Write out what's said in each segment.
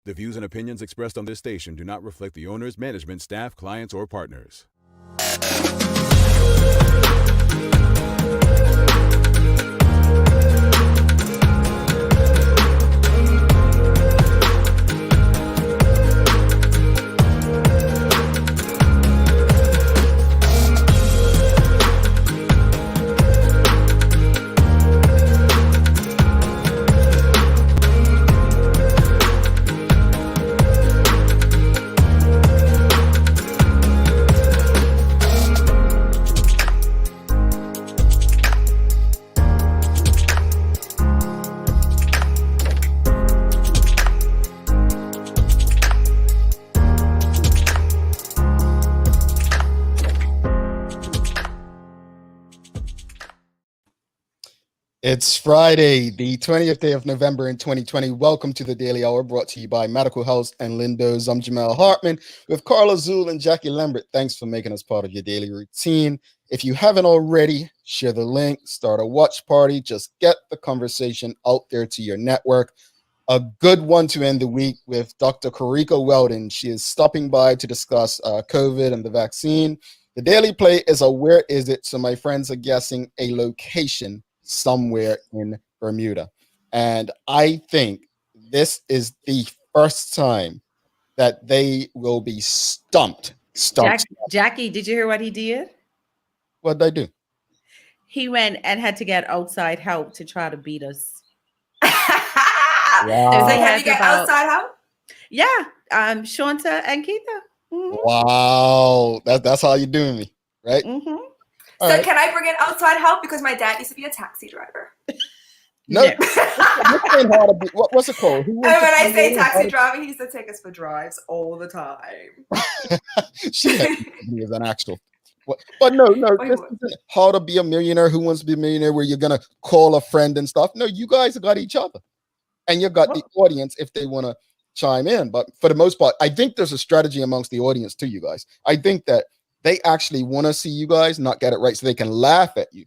The views and opinions expressed on this station do not reflect the owners, management, staff, clients, or partners. It's Friday, the 20th day of November in 2020. Welcome to the Daily Hour, brought to you by Medical House and Lindo's. I'm Jamel Hartman with Carla Zool and Jackie Lambert. Thanks for making us part of your daily routine. If you haven't already, share the link, start a watch party. Just get the conversation out there to your network. A good one to end the week with Dr. Carika Weldon. She is stopping by to discuss COVID and the vaccine. The Daily Play is a where is it? So my friends are guessing a location somewhere in Bermuda. And I think this is the first time that they will be stumped. Jackie, did you hear what he did? What did I do? He went and had to get outside help to try to beat us. Wow. So have you got outside help? Yeah, Shanta and Keitha. Mm-hmm. Wow, that's how you doing me, right? Mm-hmm. So can I bring in outside help because my dad used to be a taxi driver? No. What's it called? And when I say taxi driver, he used to take us for drives all the time. She is an actual. But no, this isn't how to be a millionaire. Who wants to be a millionaire? Where you're gonna call a friend and stuff. No, you guys got each other, and you got the audience if they want to chime in. But for the most part, I think there's a strategy amongst the audience too, you guys. I think that they actually want to see you guys not get it right so they can laugh at you.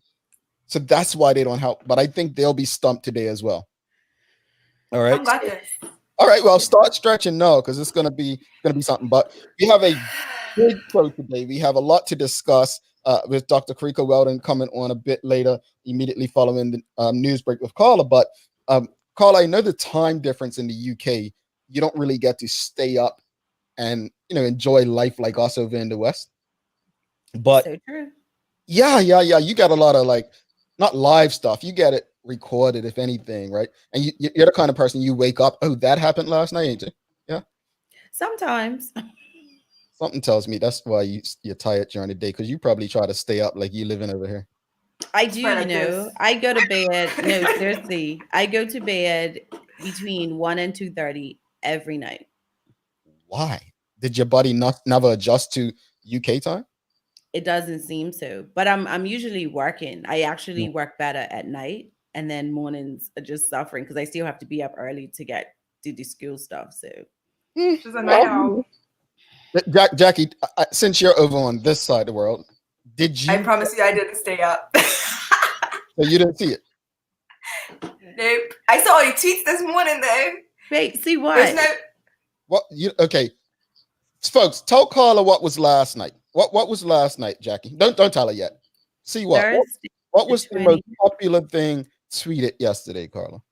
So that's why they don't help. But I think they'll be stumped today as well. All right. Got this. All right. Well, start stretching now because it's gonna be something. But we have a big show today. We have a lot to discuss with Dr. Carika Weldon coming on a bit later, immediately following the news break with Carla. But Carla, I know the time difference in the UK. You don't really get to stay up and enjoy life like us over in the West. But so true. Yeah. You got a lot of not live stuff. You get it recorded, if anything, right? And you're the kind of person you wake up. Oh, that happened last night, ain't you? Yeah. Sometimes. Something tells me that's why you're tired during the day because you probably try to stay up like you living over here. I do, I go to bed. No, seriously, I go to bed between 1 and 2:30 every night. Why? Did your body never adjust to UK time? It doesn't seem so, but I'm usually working. I actually work better at night, and then mornings are just suffering because I still have to be up early to do the school stuff. So, Jackie, since you're over on this side of the world, did you? I promise you, I didn't stay up. So you didn't see it? Nope. I saw your tweets this morning, though. Wait, see what? Okay, folks, tell Carla what was last night. What was last night, Jackie? Don't tell her yet. See what? Thursday, what was the most popular thing tweeted yesterday, Carla?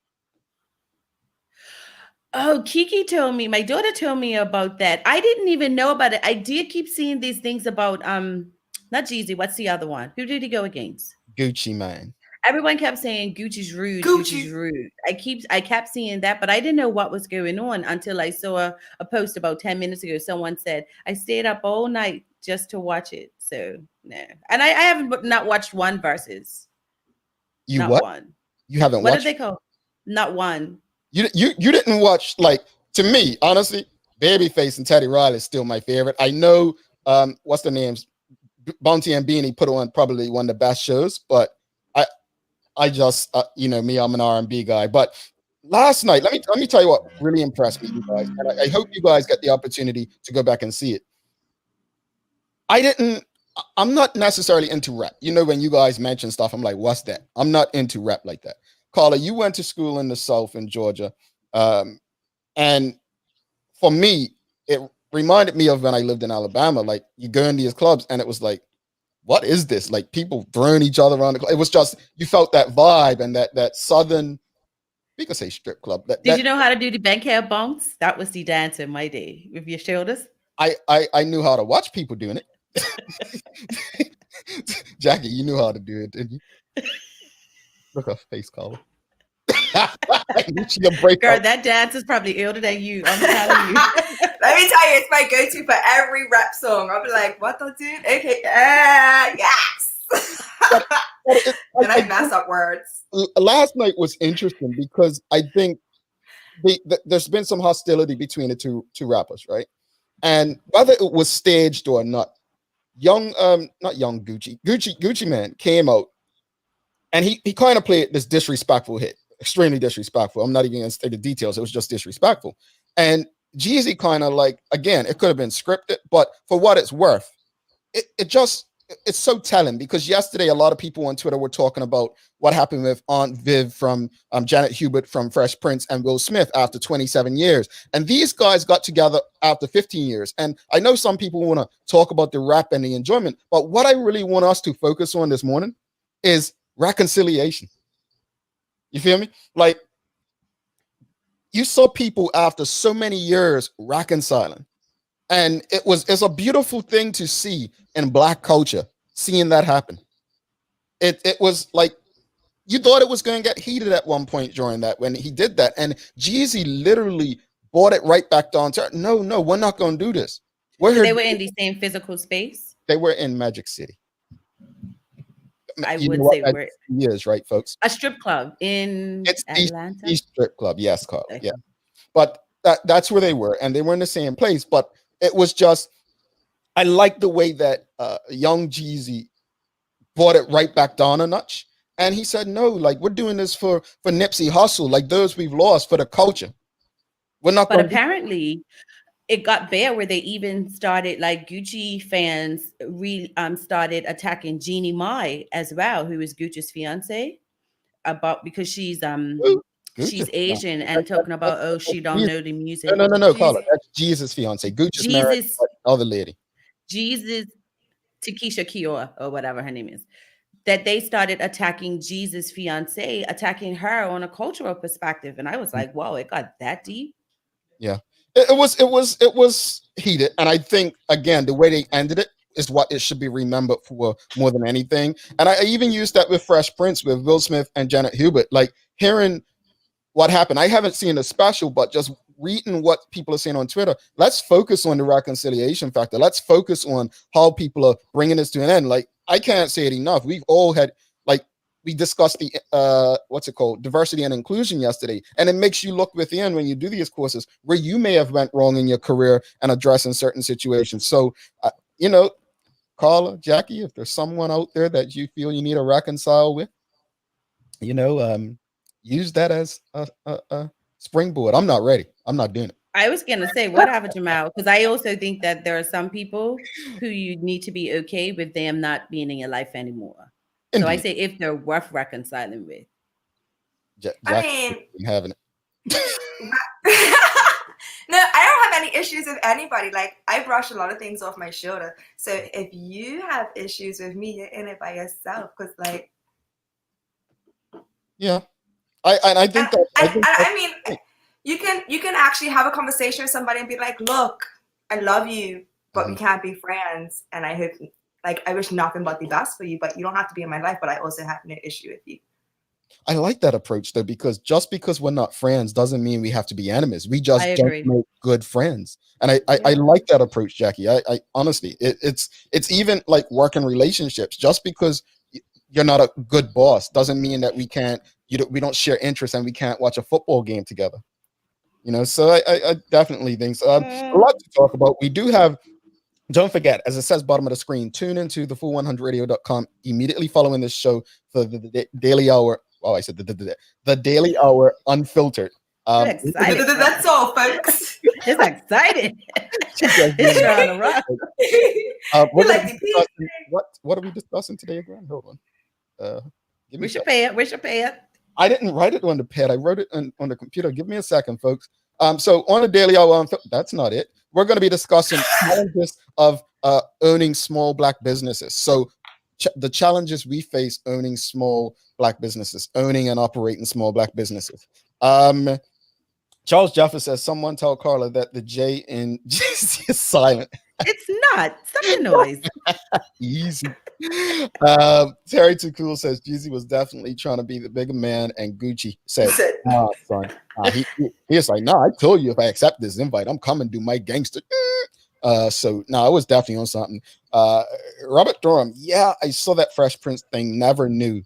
Oh, Kiki told me. My daughter told me about that. I didn't even know about it. I did keep seeing these things about not Jeezy. What's the other one? Who did he go against? Gucci Mane. Everyone kept saying Gucci's rude. Gucci's rude. I kept seeing that, but I didn't know what was going on until I saw a post about 10 minutes ago. Someone said, I stayed up all night just to watch it. So no. And I haven't not watched one versus. You not what? One. You haven't watched? What did they call? Not one. You didn't watch, to me, honestly, Babyface and Teddy Riley is still my favorite. I know what's the names? Bounty and Beanie put on probably one of the best shows, but I just me, I'm an R&B guy. But last night, let me tell you what really impressed me, you guys. And I hope you guys get the opportunity to go back and see it. I'm not necessarily into rap. When you guys mention stuff, I'm like, what's that? I'm not into rap like that. Carla, you went to school in the South in Georgia. And for me, it reminded me of when I lived in Alabama. Like you go in these clubs and it was like, what is this? Like people throwing each other around the club. It was just, you felt that vibe and that southern, we could say strip club. Did you know how to do the bankhead bounce? That was the dance in my day with your shoulders. I knew how to watch people doing it. Jackie, you knew how to do it, didn't you? Look at her face, Carla. Girl, that dance is probably older than you. I'm telling you. Let me tell you, it's my go-to for every rap song. I'll be like, what the dude? Okay, yes. And I mess up words. Last night was interesting because I think there's been some hostility between the two rappers, right? And whether it was staged or not, not young Gucci Man came out and he kind of played this disrespectful hit, extremely disrespectful. I'm not even gonna say the details, it was just disrespectful. And Jeezy kind of like, again, it could have been scripted, but for what it's worth, it's so telling because yesterday a lot of people on Twitter were talking about what happened with Aunt Viv from Janet Hubert from Fresh Prince and Will Smith after 27 years. And these guys got together after 15 years. And I know some people want to talk about the rap and the enjoyment, but what I really want us to focus on this morning is reconciliation. You feel me? Like you saw people after so many years reconciling. And it's a beautiful thing to see in Black culture, seeing that happen. It was like, you thought it was going to get heated at one point during that when he did that. And Jeezy literally brought it right back down to, no, we're not going to do this. So they were in the same physical space? They were in Magic City. I would say we're years, right, folks? A strip club in Atlanta. East Strip Club, yes, Carl. Okay. Yeah. But that's where they were, and they were in the same place. But it was just, I like the way that young Jeezy brought it right back down a notch. And he said, no, like we're doing this for Nipsey Hussle, like those we've lost, for the culture. We're not. But apparently, it got bad where they even started, like Gucci fans started attacking Jeannie Mai as well, who is Gucci's fiance, because she's Asian and talking about she don't know the music. No, Carla, that's Jesus' fiance. Gucci's married to other lady. Jesus, Takesha Kiora or whatever her name is. That they started attacking Jesus' fiance, attacking her on a cultural perspective, and I was like, "Whoa, it got that deep." Yeah, it was heated, and I think again the way they ended it is what it should be remembered for more than anything. And I even used that with Fresh Prince with Will Smith and Janet Hubert, like hearing what happened. I haven't seen the special, but just reading what people are saying on Twitter, let's focus on the reconciliation factor. Let's focus on how people are bringing this to an end. Like, I can't say it enough. We've all had, like, we discussed the diversity and inclusion yesterday, and it makes you look within when you do these courses where you may have went wrong in your career and addressing certain situations. So, Carla, Jackie, if there's someone out there that you feel you need to reconcile with, use that as a springboard. I'm not ready. I'm not doing it. I was going to say, whatever, Jamal, because I also think that there are some people who you need to be okay with them not being in your life anymore. Indeed. So I say if they're worth reconciling with. I mean, having it. No, I don't have any issues with anybody. Like, I brush a lot of things off my shoulder. So if you have issues with me, you're in it by yourself. Because, like, yeah. I think I mean, you can actually have a conversation with somebody and be like, look, I love you, but we can't be friends. And I hope, like, I wish nothing but the best for you, but you don't have to be in my life, but I also have no issue with you. I like that approach, though, because just because we're not friends doesn't mean we have to be enemies. We just don't make good friends. And I like that approach, Jackie. I honestly, it's even like working relationships. Just because you're not a good boss doesn't mean that we don't share interests and we can't watch a football game together. So I definitely think so. A lot to talk about. We do have, don't forget, as it says bottom of the screen, tune into the full100radio.com immediately following this show for the daily hour. Oh, I said the daily hour unfiltered. That's all, folks. It's exciting. What are we discussing today again? Hold on. We should pay it. I didn't write it on the pad. I wrote it on the computer. Give me a second, folks. So on the Daily Hour, that's not it. We're going to be discussing challenges of owning small Black businesses. So the challenges we face owning small Black businesses, owning and operating small Black businesses. Charles Jeffer says, someone tell Carla that the J in GC is silent. It's not. Stop the noise. Easy. Terry Too Cool says Jeezy was definitely trying to be the bigger man, and Gucci said, son. He's like, I told you if I accept this invite, I'm coming to do my gangster. So I was definitely on something. Robert Durham, yeah, I saw that Fresh Prince thing, never knew.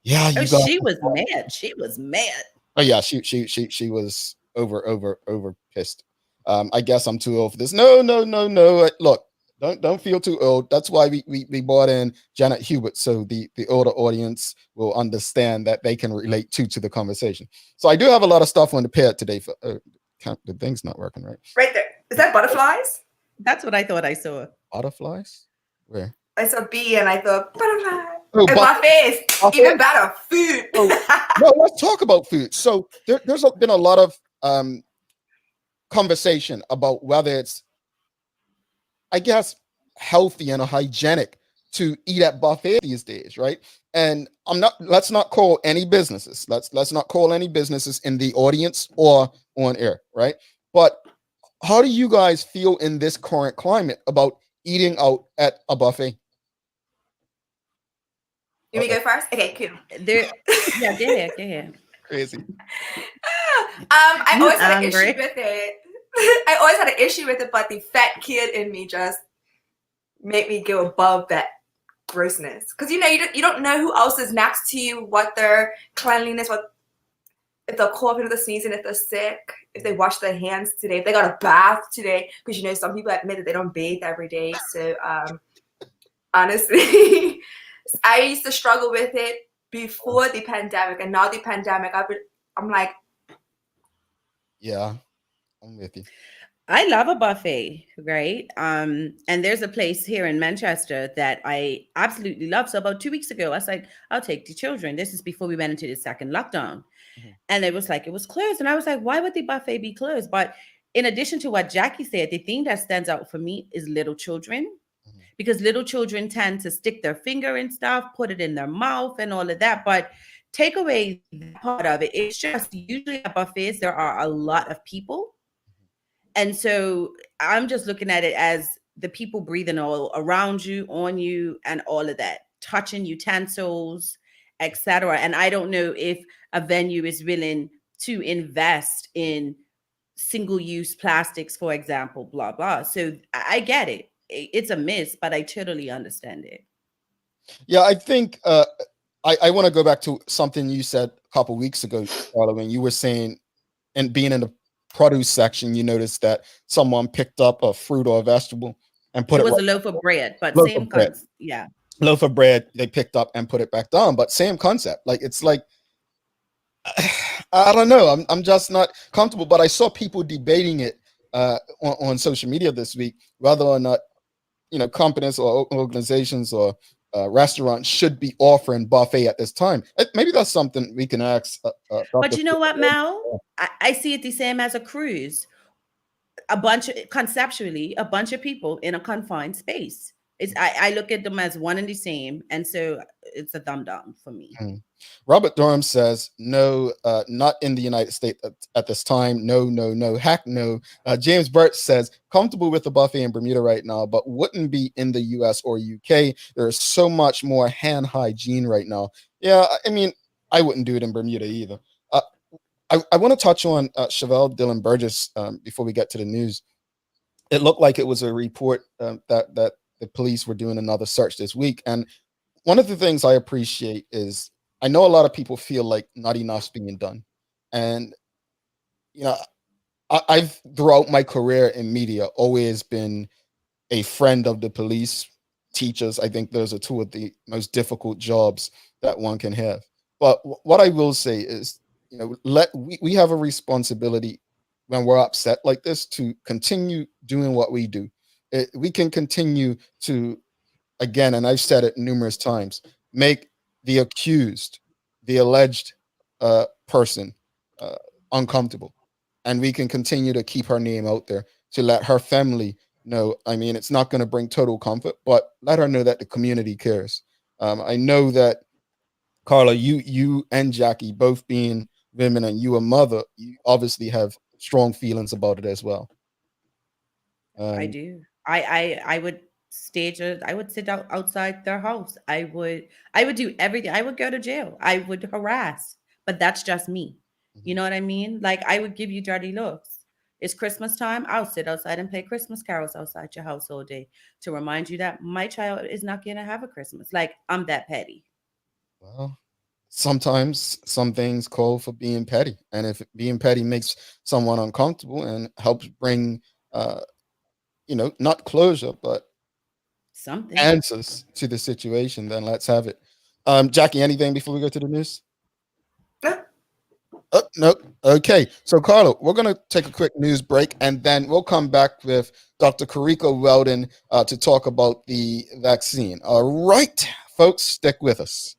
Yeah, she was mad. She was mad. Oh yeah, she was over pissed. I guess I'm too old for this. No. Look, don't feel too old. That's why we brought in Janet Hubert, so the older audience will understand that they can relate to the conversation. So I do have a lot of stuff on the pad today. For the thing's not working right. Right there. Is that butterflies? That's what I thought I saw. Butterflies? Where? I saw bee and I thought butterfly. Oh, and my face, even better, food. No, let's talk about food. So there's been a lot of conversation about whether it's, I guess, healthy and hygienic to eat at buffet these days, right? And let's not call any businesses. Let's not call any businesses in the audience or on air, right? But how do you guys feel in this current climate about eating out at a buffet? You want me to go first? Okay, cool. Yeah, go ahead. Crazy. I always had an issue with it. I always had an issue with it, but the fat kid in me just made me go above that grossness. Because you don't know who else is next to you, what their cleanliness, if they're coughing or they're sneezing, if they're sick, if they wash their hands today, if they got a bath today. Because some people admit that they don't bathe every day. So honestly, I used to struggle with it before the pandemic, and now the pandemic, I'm like, yeah, I'm with you. I love a buffet, right? And there's a place here in Manchester that I absolutely love. So about 2 weeks ago, I was like, I'll take the children. This is before we went into the second lockdown. Mm-hmm. And it was closed. And I was like, why would the buffet be closed? But in addition to what Jackie said, the thing that stands out for me is little children. Because little children tend to stick their finger in stuff, put it in their mouth and all of that. But take away that part of it. It's just usually at buffets, there are a lot of people. And so I'm just looking at it as the people breathing all around you, on you, and all of that, touching utensils, etc. And I don't know if a venue is willing to invest in single-use plastics, for example, blah, blah. So I get it. It's a miss, but I totally understand it. Yeah, I think I want to go back to something you said a couple of weeks ago, Carla, when you were saying, and being in the produce section, you noticed that someone picked up a fruit or a vegetable and put it. It was a loaf of bread, but same concept. Yeah, loaf of bread they picked up and put it back down, but same concept. Like it's like, I don't know. I'm just not comfortable. But I saw people debating it on social media this week, whether or not companies or organizations or restaurants should be offering buffet at this time. Maybe that's something we can ask. But you know what, Mel? I see it the same as a cruise. Conceptually, a bunch of people in a confined space. I look at them as one and the same, and so it's a thumb down for me. Robert Durham says, no, not in the United States at this time. No, heck no. James Burt says, comfortable with the buffet in Bermuda right now, but wouldn't be in the US or UK. There's so much more hand hygiene right now. Yeah, I mean, I wouldn't do it in Bermuda either. I want to touch on Chevelle Dillon Burgess before we get to the news. It looked like it was a report that the police were doing another search this week. And one of the things I appreciate is I know a lot of people feel like not enough's being done. And, I've throughout my career in media always been a friend of the police, teachers. I think those are two of the most difficult jobs that one can have. But what I will say is, we have a responsibility when we're upset like this to continue doing what we do. We can continue to, again, and I've said it numerous times, make the accused, the alleged person uncomfortable. and we can continue to keep her name out there to let her family know. I mean, it's not going to bring total comfort, but let her know that the community cares. I know that Carla, you and Jackie both being women, and you a mother, you obviously have strong feelings about it as well. I do. I would I would sit out outside their house. I would do everything. I would go to jail. I would harass. But that's just me. You know what I mean? Like I would give you dirty looks. It's Christmas time. I'll sit outside and play Christmas carols outside your house all day to remind you that my child is not going to have a Christmas. Like I'm that petty. Well, sometimes some things call for being petty, and if being petty makes someone uncomfortable and helps bring, uh, not closure but Something. answers to the situation, then let's have it. Jackie, anything before we go to the news? Yeah. Oh, no. Okay. So, Carla, we're going to take a quick news break, and then we'll come back with Dr. Carika Weldon to talk about the vaccine. All right, folks, stick with us.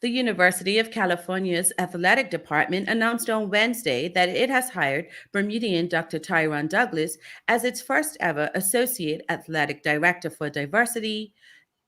The University of California's athletic department announced on Wednesday that it has hired Bermudian Dr. Tyron Douglas as its first ever Associate Athletic Director for Diversity,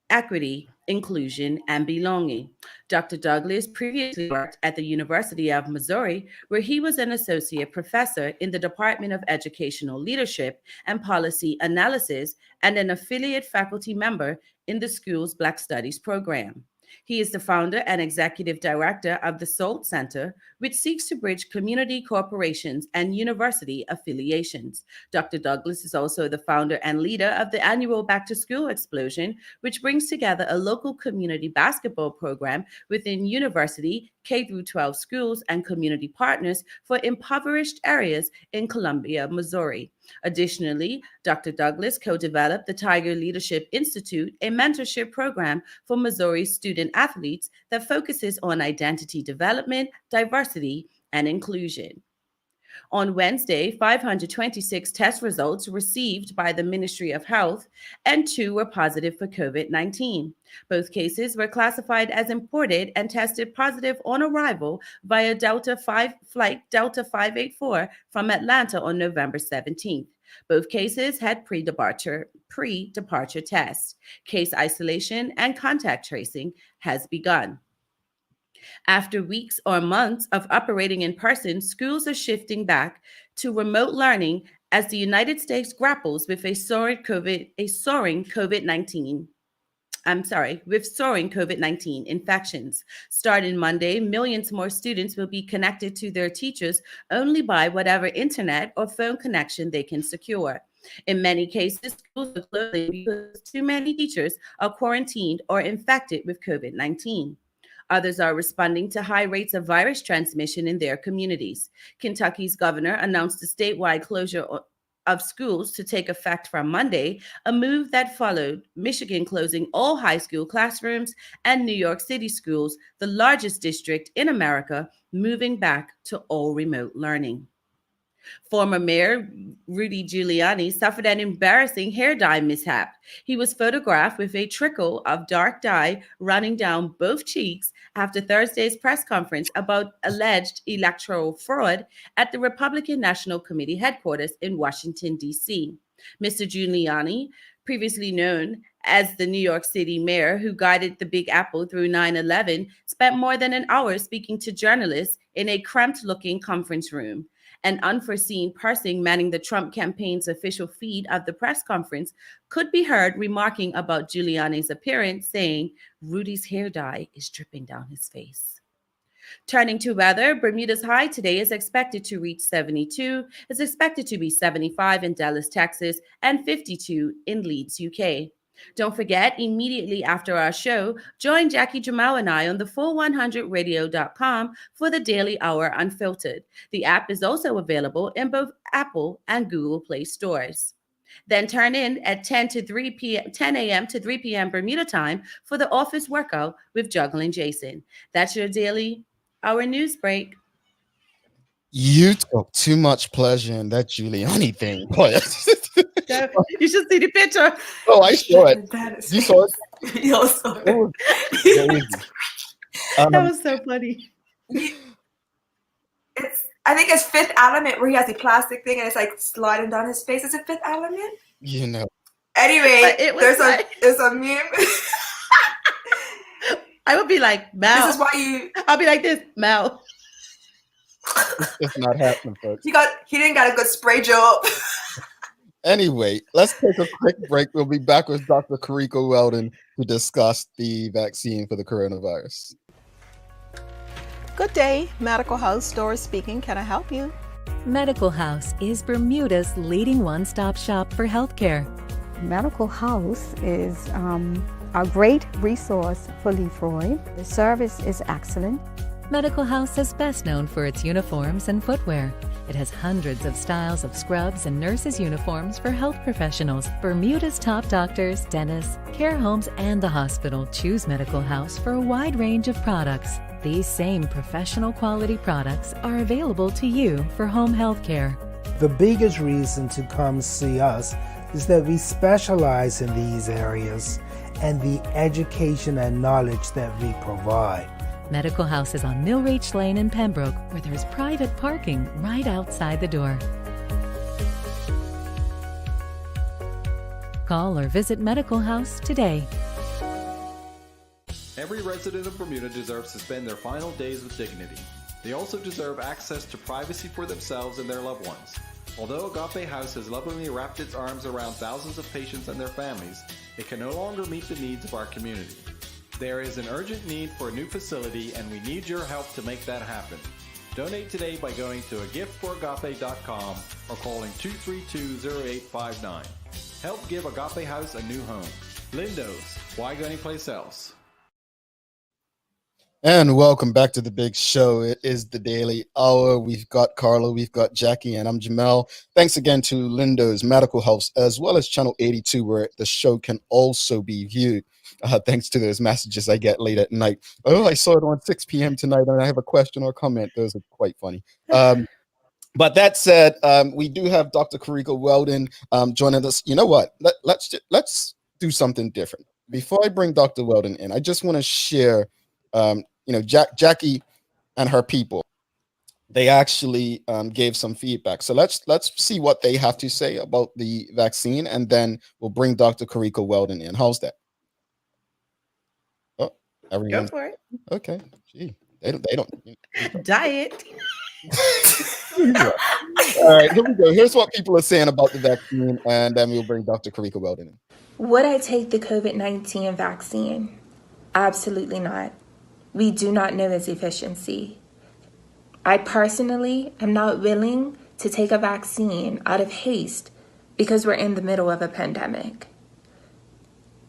Equity, Inclusion, and Belonging. Dr. Douglas previously worked at the University of Missouri, where he was an associate professor in the Department of Educational Leadership and Policy Analysis and an affiliate faculty member in the school's Black Studies program. He is the founder and executive director of the SALT Center, which seeks to bridge community corporations and university affiliations. Dr. Douglas is also the founder and leader of the annual Back to School Explosion, which brings together a local community basketball program within university, K-12 schools, and community partners for impoverished areas in Columbia, Missouri. Additionally, Dr. Douglas co-developed the Tiger Leadership Institute, a mentorship program for Missouri student athletes that focuses on identity development, diversity, and inclusion. On Wednesday, 526 test results received by the Ministry of Health, and 2 were positive for COVID-19. Both cases were classified as imported and tested positive on arrival via flight Delta 584 from Atlanta on November 17th. Both cases had pre-departure tests. Case isolation and contact tracing has begun. After weeks or months of operating in person, schools are shifting back to remote learning as the United States grapples with soaring COVID-19 infections. Starting Monday, millions more students will be connected to their teachers only by whatever internet or phone connection they can secure. In many cases, schools are closing because too many teachers are quarantined or infected with COVID-19. Others are responding to high rates of virus transmission in their communities. Kentucky's governor announced a statewide closure of schools to take effect from Monday, a move that followed Michigan closing all high school classrooms and New York City schools, the largest district in America, moving back to all remote learning. Former Mayor Rudy Giuliani suffered an embarrassing hair dye mishap. He was photographed with a trickle of dark dye running down both cheeks after Thursday's press conference about alleged electoral fraud at the Republican National Committee headquarters in Washington, D.C. Mr. Giuliani, previously known as the New York City mayor who guided the Big Apple through 9/11, spent more than an hour speaking to journalists in a cramped-looking conference room. An unforeseen person manning the Trump campaign's official feed of the press conference could be heard remarking about Giuliani's appearance, saying, "Rudy's hair dye is dripping down his face." Turning to weather, Bermuda's high today is expected to reach 72, is expected to be 75 in Dallas, Texas, and 52 in Leeds, UK. Don't forget, immediately after our show, join Jackie Jamal and I on the full100radio.com for the Daily Hour Unfiltered. The app is also available in both Apple and Google Play stores. Then turn in at 10 a.m. to 3 p.m. Bermuda time for the office workout with Juggling Jason. That's your Daily Hour news break. You took too much pleasure in that Giuliani thing. Boy. You should see the picture. Oh, I saw it. You saw it? You're so It was crazy. That was so funny. I think it's Fifth Element where he has the plastic thing and it's like sliding down his face. Is it Fifth Element? You know, Anyway, But it was there's a meme. I would be like, Mal. This is why I'll be like this, Mal. it's not happening, folks. he didn't got a good spray job. Anyway, let's take a quick break. We'll be back with Dr. Carika Weldon to discuss the vaccine for the coronavirus. Good day, Medical House Store speaking. Can I help you? Medical House is Bermuda's leading one-stop shop for healthcare. Medical House is a great resource for Leafroy. The service is excellent. Medical House is best known for its uniforms and footwear. It has hundreds of styles of scrubs and nurses' uniforms for health professionals. Bermuda's top doctors, dentists, care homes, and the hospital choose Medical House for a wide range of products. These same professional quality products are available to you for home health care. The biggest reason to come see us is that we specialize in these areas and the education and knowledge that we provide. Medical House is on Millreach Lane in Pembroke, where there's private parking right outside the door. Call or visit Medical House today. Every resident of Bermuda deserves to spend their final days with dignity. They also deserve access to privacy for themselves and their loved ones. Although Agape House has lovingly wrapped its arms around thousands of patients and their families, it can no longer meet the needs of our community. There is an urgent need for a new facility, and we need your help to make that happen. Donate today by going to agiftforagape.com or calling 232-0859. Help give Agape House a new home. Lindo's, why go anyplace else? And welcome back to the big show. It is the Daily Hour. We've got Carla, we've got Jackie, and I'm Jamel. Thanks again to Lindo's Medical House, as well as Channel 82, where the show can also be viewed. Thanks to those messages I get late at night. Oh, I saw it on 6 p.m. tonight, and I have a question or comment. Those are quite funny. But that said, we do have Dr. Carika Weldon joining us. You know what? Let's do something different. Before I bring Dr. Weldon in, I just want to share, Jackie and her people. They actually gave some feedback. So let's see what they have to say about the vaccine, and then we'll bring Dr. Carika Weldon in. How's that? Oh, everyone. Go for it. Okay. Gee, they don't. Diet. All right, here we go. Here's what people are saying about the vaccine, and then we'll bring Dr. Carika Weldon in. Would I take the COVID-19 vaccine? Absolutely not. We do not know its efficiency. I personally am not willing to take a vaccine out of haste because we're in the middle of a pandemic.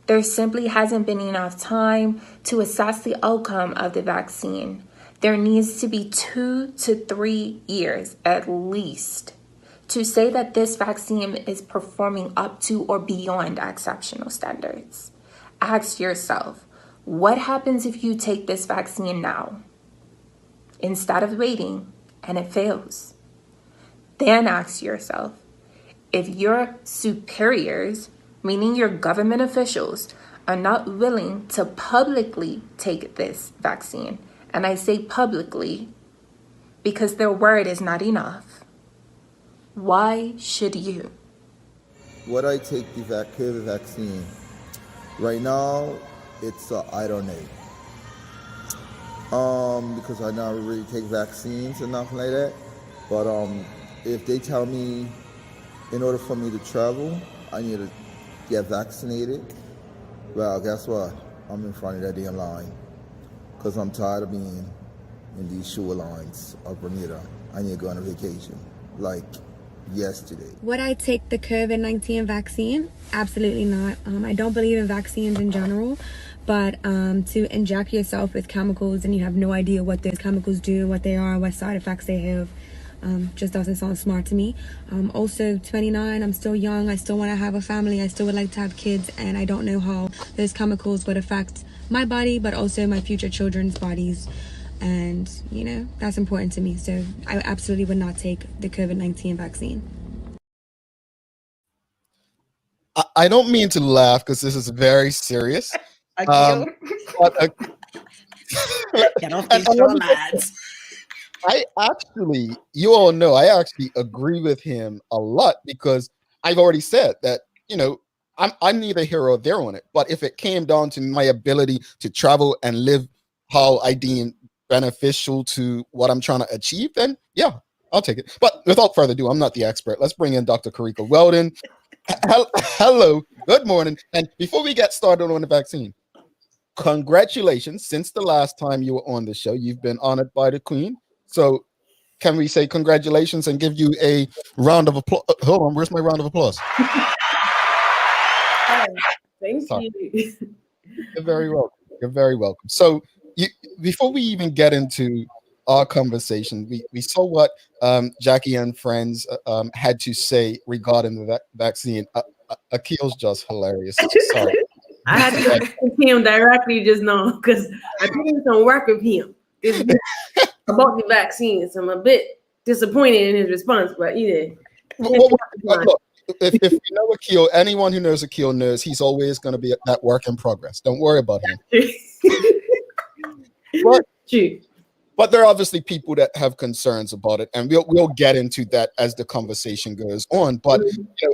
There simply hasn't been enough time to assess the outcome of the vaccine. There needs to be 2 to 3 years at least to say that this vaccine is performing up to or beyond exceptional standards. Ask yourself, what happens if you take this vaccine now instead of waiting and it fails? Then ask yourself, if your superiors, meaning your government officials, are not willing to publicly take this vaccine, and I say publicly because their word is not enough, why should you? Would I take the COVID vaccine? Right now, it's I don't know. Because I never really take vaccines and nothing like that. But if they tell me in order for me to travel, I need to get vaccinated, well, guess what? I'm in front of that damn line. Because I'm tired of being in these shorelines of Bermuda. I need to go on a vacation, like yesterday. Would I take the COVID-19 vaccine? Absolutely not. I don't believe in vaccines in general, but to inject yourself with chemicals and you have no idea what those chemicals do, what they are, what side effects they have, just doesn't sound smart to me. Also 29, I'm still young, I still want to have a family, I still would like to have kids, and I don't know how those chemicals would affect my body, but also my future children's bodies. And, that's important to me. So I absolutely would not take the COVID-19 vaccine. I don't mean to laugh because this is very serious. Akil. Get off these straw lads. I actually, you all know, I actually agree with him a lot because I've already said that, I'm neither here or there on it. But if it came down to my ability to travel and live how I deem beneficial to what I'm trying to achieve, then yeah, I'll take it. But without further ado, I'm not the expert. Let's bring in Dr. Carika Weldon. Hello, good morning. And before we get started on the vaccine, congratulations. Since the last time you were on the show, you've been honored by the Queen. So can we say congratulations and give you a round of applause? Hold on, where's my round of applause? Thank you. You're very welcome. You're very welcome. So before we even get into our conversation, we saw what Jackie and friends had to say regarding the vaccine. Akil's just hilarious. Sorry. I had to ask him directly just now because I put in some work with him about the vaccines. I'm a bit disappointed in his response, but look, if you know Akil, anyone who knows Akil knows he's always going to be that work in progress. Don't worry about him. But there are obviously people that have concerns about it, and we'll get into that as the conversation goes on. But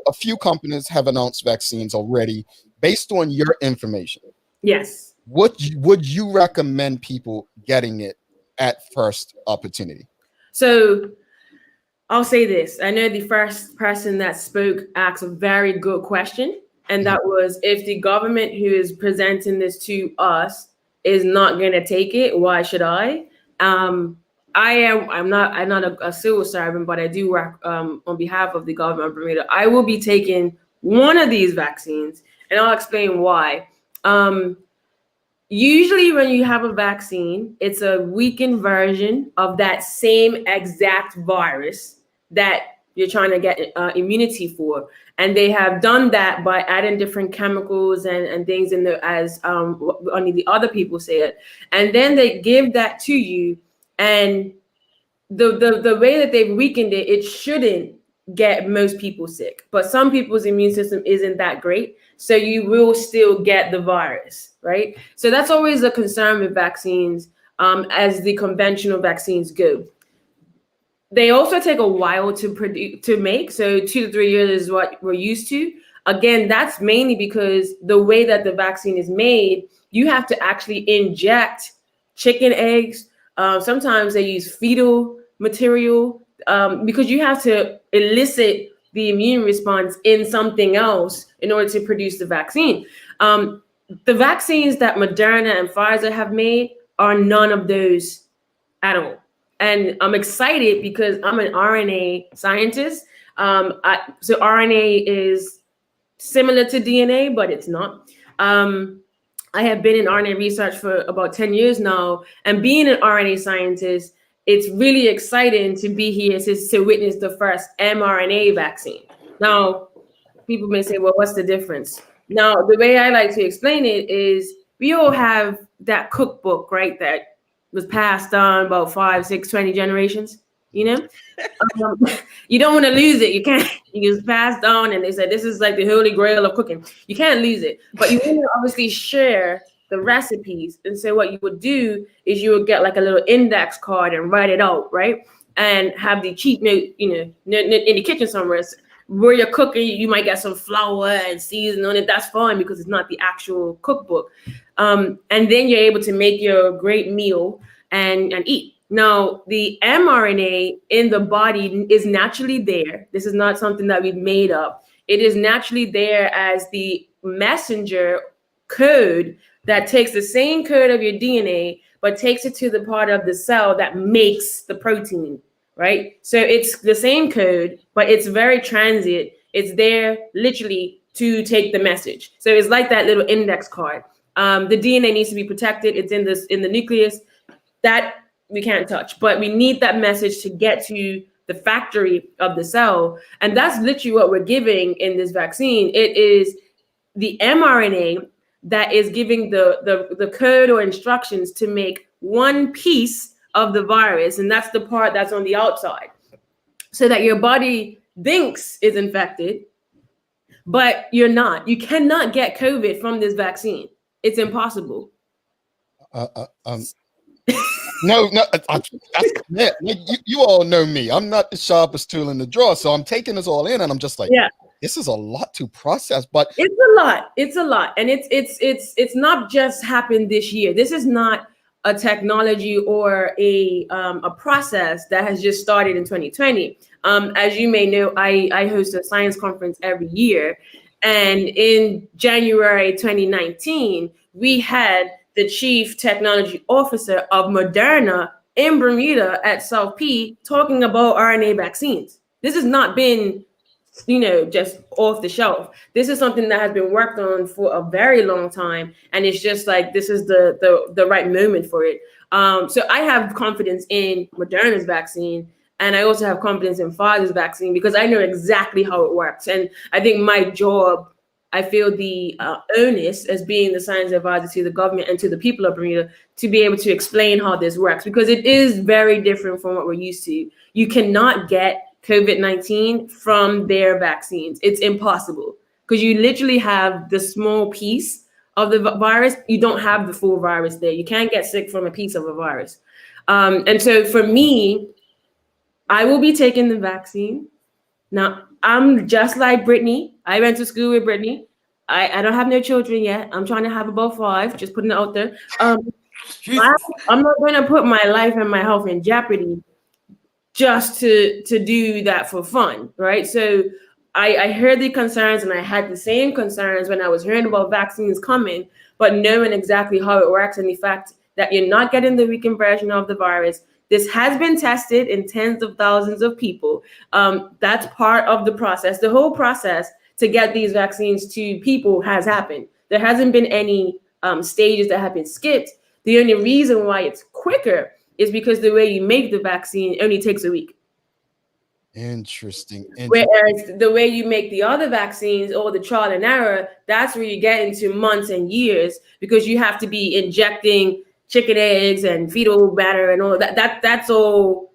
a few companies have announced vaccines already. Based on your information, yes, would you recommend people getting it at first opportunity? So I'll say this. I know the first person that spoke asked a very good question, and that was, if the government who is presenting this to us is not going to take it, why should I? I'm not a civil servant, but I do work on behalf of the government of Bermuda. I will be taking one of these vaccines, and I'll explain why. Usually when you have a vaccine, it's a weakened version of that same exact virus that you're trying to get immunity for. And they have done that by adding different chemicals and things in there, as only the other people say it. And then they give that to you. And the way that they've weakened it, it shouldn't get most people sick. But some people's immune system isn't that great. So you will still get the virus, right? So that's always a concern with vaccines as the conventional vaccines go. They also take a while to make. So 2 to 3 years is what we're used to. Again, that's mainly because the way that the vaccine is made, you have to actually inject chicken eggs. Sometimes they use fetal material because you have to elicit the immune response in something else in order to produce the vaccine. The vaccines that Moderna and Pfizer have made are none of those at all. And I'm excited because I'm an RNA scientist. So RNA is similar to DNA, but it's not. I have been in RNA research for about 10 years now. And being an RNA scientist, it's really exciting to be here to witness the first mRNA vaccine. Now, people may say, well, what's the difference? Now, the way I like to explain it is we all have that cookbook, right, that was passed on about 5, 6, 20 generations, you know? You don't want to lose it. You can't. You just passed on, and they said this is like the holy grail of cooking. You can't lose it. But you want to obviously share the recipes. And so what you would do is you would get like a little index card and write it out, right? And have the cheat note, in the kitchen somewhere. Where you're cooking, you might get some flour and season on it. That's fine because it's not the actual cookbook. And then you're able to make your great meal and eat. Now, the mRNA in the body is naturally there. This is not something that we've made up. It is naturally there as the messenger code that takes the same code of your DNA, but takes it to the part of the cell that makes the protein, right? So it's the same code, but it's very transient. It's there literally to take the message. So it's like that little index card. The DNA needs to be protected. It's in the nucleus. That we can't touch, but we need that message to get to the factory of the cell. And that's literally what we're giving in this vaccine. It is the mRNA that is giving the code or instructions to make one piece of the virus. And that's the part that's on the outside, so that your body thinks is infected, but you're not. You cannot get COVID from this vaccine. it's impossible. No, that's yeah, you all know me. I'm not the sharpest tool in the drawer, so I'm taking this all in, and I'm just like, yeah, this is a lot to process. But it's a lot. It's a lot, and it's not just happened this year. This is not a technology or a process that has just started in 2020. As you may know, I host a science conference every year, and in January 2019, we had the chief technology officer of Moderna in Bermuda at South P talking about RNA vaccines. This has not been, just off the shelf. This is something that has been worked on for a very long time, and it's just like this is the right moment for it. So I have confidence in Moderna's vaccine, and I also have confidence in Pfizer's vaccine because I know exactly how it works. And I think my job, I feel the onus as being the science advisor to the government and to the people of Bermuda to be able to explain how this works, because it is very different from what we're used to. You cannot get COVID-19 from their vaccines. It's impossible because you literally have the small piece of the virus. You don't have the full virus there. You can't get sick from a piece of a virus. And so for me, I will be taking the vaccine. Now, I'm just like Brittany. I went to school with Brittany. I don't have no children yet. I'm trying to have about 5, just putting it out there. I'm not going to put my life and my health in jeopardy just to do that for fun, right? So I heard the concerns, and I had the same concerns when I was hearing about vaccines coming, but knowing exactly how it works and the fact that you're not getting the weakened version of the virus. This has been tested in tens of thousands of people. That's part of the process. The whole process to get these vaccines to people has happened. There hasn't been any stages that have been skipped. The only reason why it's quicker is because the way you make the vaccine only takes a week. Interesting. Whereas the way you make the other vaccines, or the trial and error, that's where you get into months and years, because you have to be injecting chicken eggs and fetal matter and all of that. That's all,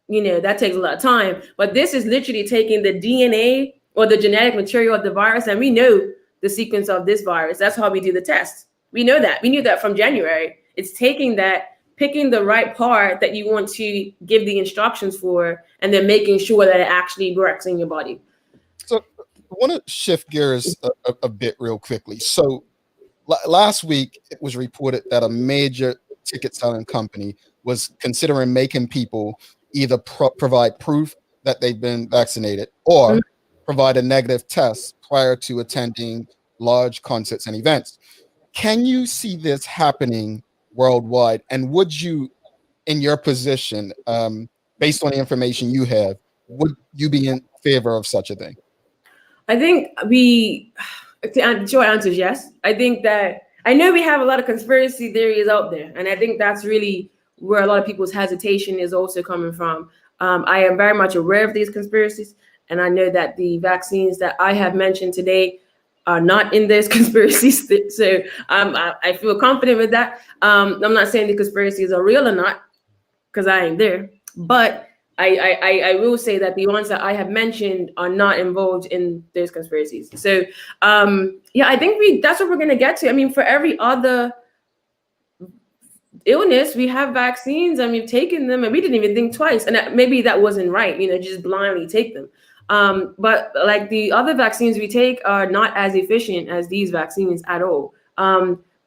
that takes a lot of time. But this is literally taking the DNA or the genetic material of the virus, and we know the sequence of this virus. That's how we do the test. We know that. We knew that from January. It's taking that, picking the right part that you want to give the instructions for, and then making sure that it actually works in your body. So I want to shift gears a bit real quickly. So last week, it was reported that a major ticket selling company was considering making people either provide proof that they've been vaccinated or provide a negative test prior to attending large concerts and events. Can you see this happening worldwide? And would you, in your position, based on the information you have, would you be in favor of such a thing? I think the short answer is yes. I think that, I know we have a lot of conspiracy theories out there, and I think that's really where a lot of people's hesitation is also coming from. I am very much aware of these conspiracies, and I know that the vaccines that I have mentioned today are not in those conspiracies. So I feel confident with that. I'm not saying the conspiracies are real or not, because I ain't there. But I will say that the ones that I have mentioned are not involved in those conspiracies. So I think that's what we're going to get to. I mean, for every other illness, we have vaccines, and we've taken them, and we didn't even think twice. And maybe that wasn't right, just blindly take them. But like the other vaccines we take are not as efficient as these vaccines at all.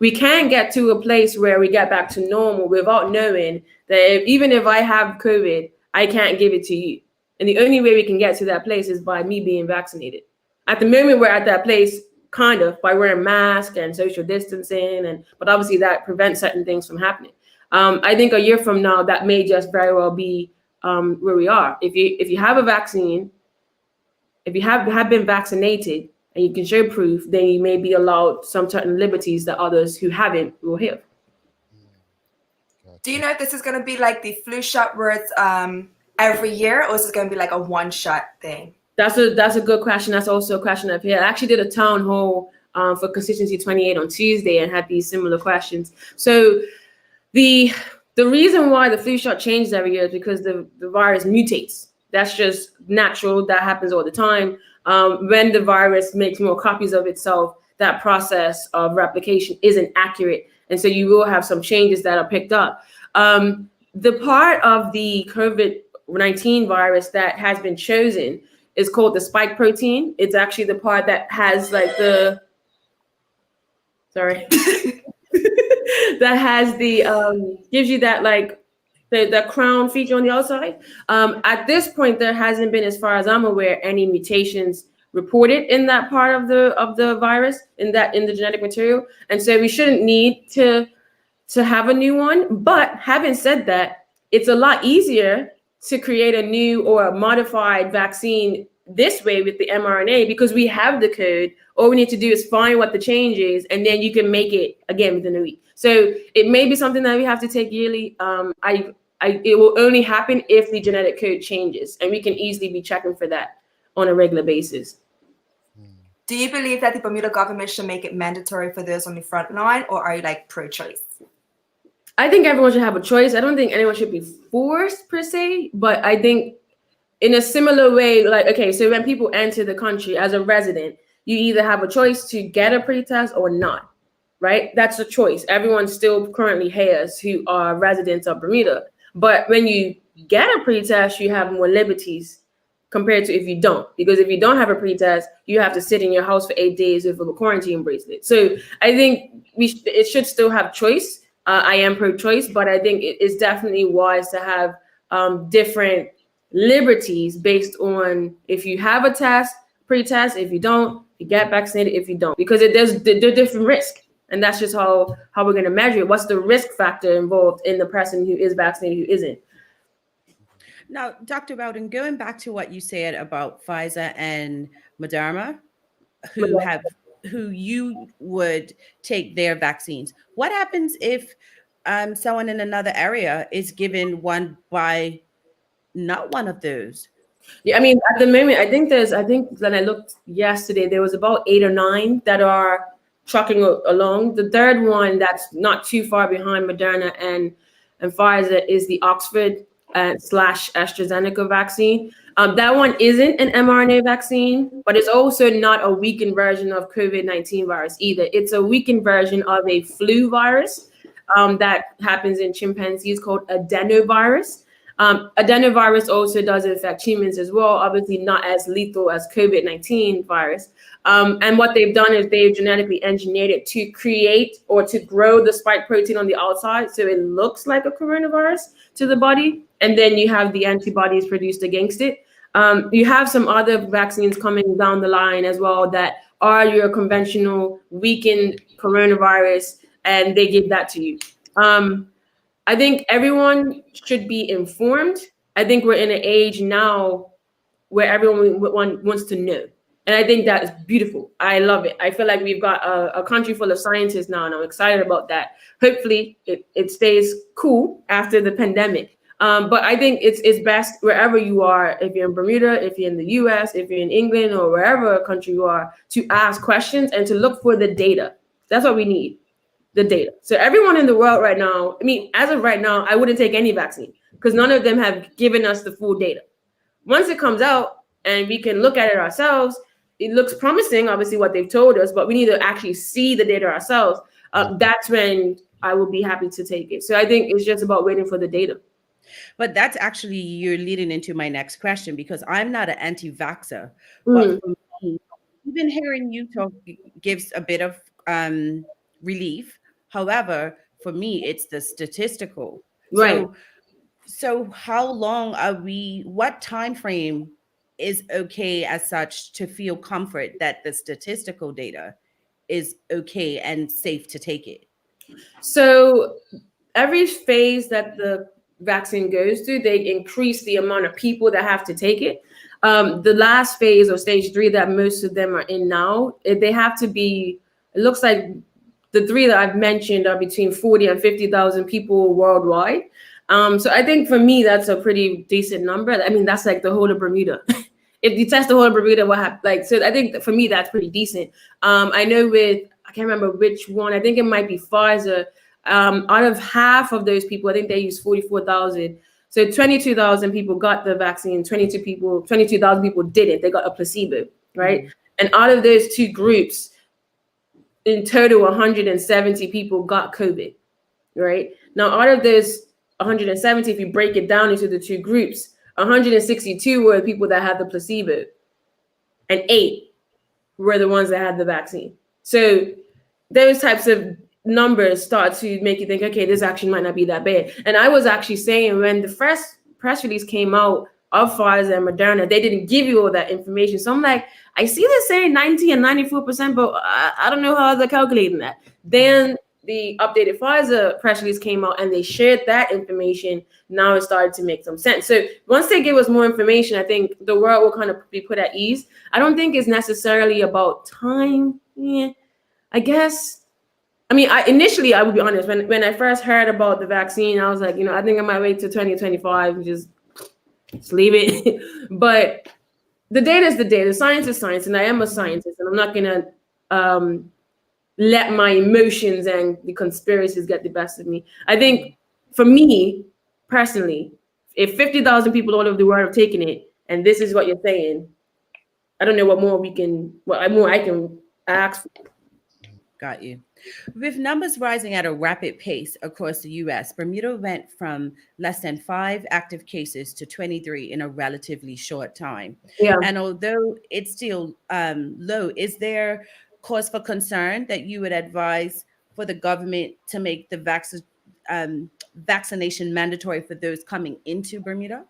We can get to a place where we get back to normal without knowing that even if I have COVID, I can't give it to you. And the only way we can get to that place is by me being vaccinated. At the moment, we're at that place kind of by wearing masks and social distancing, but obviously that prevents certain things from happening. I think a year from now, that may just very well be where we are. If you have a vaccine, if you have been vaccinated and you can show proof, then you may be allowed some certain liberties that others who haven't will have. Do you know if this is going to be like the flu shot where it's every year, or is it going to be like a one-shot thing? That's a good question. That's also a question I've had. I actually did a town hall for Constituency 28 on Tuesday and had these similar questions. So the reason why the flu shot changes every year is because the virus mutates. That's just natural. That happens all the time. When the virus makes more copies of itself, that process of replication isn't accurate. And so you will have some changes that are picked up. The part of the COVID-19 virus that has been chosen is called the spike protein. It's actually the part that has like the, that has the, gives you that like the crown feature on the outside. At this point, there hasn't been, as far as I'm aware, any mutations reported in that part of the virus, in the genetic material. And so we shouldn't need to have a new one. But having said that, it's a lot easier to create a new or a modified vaccine this way with the mRNA, because we have the code. All we need to do is find what the change is, and then you can make it again within a week. So it may be something that we have to take yearly. It will only happen if the genetic code changes, and we can easily be checking for that on a regular basis. Do you believe that the Bermuda government should make it mandatory for those on the front line, or are you like pro-choice? I think everyone should have a choice. I don't think anyone should be forced per se, but I think in a similar way, like, okay, so when people enter the country as a resident, you either have a choice to get a pretest or not, right? That's a choice. Everyone still currently has who are residents of Bermuda. But when you get a pretest, you have more liberties compared to if you don't. Because if you don't have a pretest, you have to sit in your house for 8 days with a quarantine bracelet. So I think it should still have choice. I am pro-choice, but I think it is definitely wise to have different liberties based on if you have a test, pretest, if you don't, you get vaccinated, if you don't, because there's different risk. And that's just how we're going to measure it. What's the risk factor involved in the person who is vaccinated, who isn't? Now, Dr. Weldon, going back to what you said about Pfizer and Moderna, who you would take their vaccines. What happens if someone in another area is given one by not one of those? Yeah, I mean, at the moment, I think when I looked yesterday, there was about 8 or 9 that are trucking along. The third one that's not too far behind Moderna and Pfizer is the Oxford / AstraZeneca vaccine. That one isn't an mRNA vaccine, but it's also not a weakened version of COVID-19 virus either. It's a weakened version of a flu virus that happens in chimpanzees called adenovirus. Adenovirus also does affect humans as well, obviously not as lethal as COVID-19 virus. And what they've done is they've genetically engineered it to create or to grow the spike protein on the outside so it looks like a coronavirus to the body. And then you have the antibodies produced against it. You have some other vaccines coming down the line as well that are your conventional weakened coronavirus, and they give that to you. I think everyone should be informed. I think we're in an age now where everyone wants to know. And I think that is beautiful. I love it. I feel like we've got a country full of scientists now, and I'm excited about that. Hopefully it stays cool after the pandemic. But I think it's best wherever you are, if you're in Bermuda, if you're in the US, if you're in England, or wherever country you are, to ask questions and to look for the data. That's what we need, the data. So everyone in the world right now, I mean, as of right now, I wouldn't take any vaccine because none of them have given us the full data. Once it comes out and we can look at it ourselves, it looks promising, obviously, what they've told us, but we need to actually see the data ourselves. That's when I will be happy to take it. So I think it's just about waiting for the data. But that's actually, you're leading into my next question, because I'm not an anti-vaxxer. But for me, even hearing you talk gives a bit of relief. However, for me, it's the statistical. Right. So how long are we, what time frame is okay as such to feel comfort that the statistical data is okay and safe to take it? So every phase that the vaccine goes through, they increase the amount of people that have to take it. The last phase, or stage 3, that most of them are in now, they have to be, it looks like the 3 that I've mentioned are between 40 and 50,000 people worldwide. So I think for me, that's a pretty decent number. I mean, that's like the whole of Bermuda. If you test the whole of Bermuda, what happens? Like, so I think for me, that's pretty decent. I know I can't remember which one. I think it might be Pfizer. Out of half of those people, I think they used 44,000. So 22,000 people got the vaccine. 22,000 people didn't. They got a placebo, right? And out of those 2 groups, in total 170 people got COVID, right? Now, out of those 170, if you break it down into the two groups, 162 were people that had the placebo, and 8 were the ones that had the vaccine. So those types of numbers start to make you think, okay, this actually might not be that bad. And I was actually saying when the first press release came out of Pfizer and Moderna, they didn't give you all that information. So I'm like, I see this saying 90 and 94%, but I don't know how they're calculating that. Then the updated Pfizer press release came out and they shared that information. Now it started to make some sense. So once they give us more information, I think the world will kind of be put at ease. I don't think it's necessarily about time. Yeah, I guess. I mean, initially, I would be honest, when I first heard about the vaccine, I was like, I think I might wait till 2025 and just leave it. But the data is the data. Science is science, and I am a scientist, and I'm not going to let my emotions and the conspiracies get the best of me. I think for me, personally, if 50,000 people all over the world have taken it, and this is what you're saying, I don't know what more I can ask for. Got you. With numbers rising at a rapid pace across the U.S., Bermuda went from less than 5 active cases to 23 in a relatively short time. Yeah. And although it's still low, is there cause for concern that you would advise for the government to make the vaccination mandatory for those coming into Bermuda?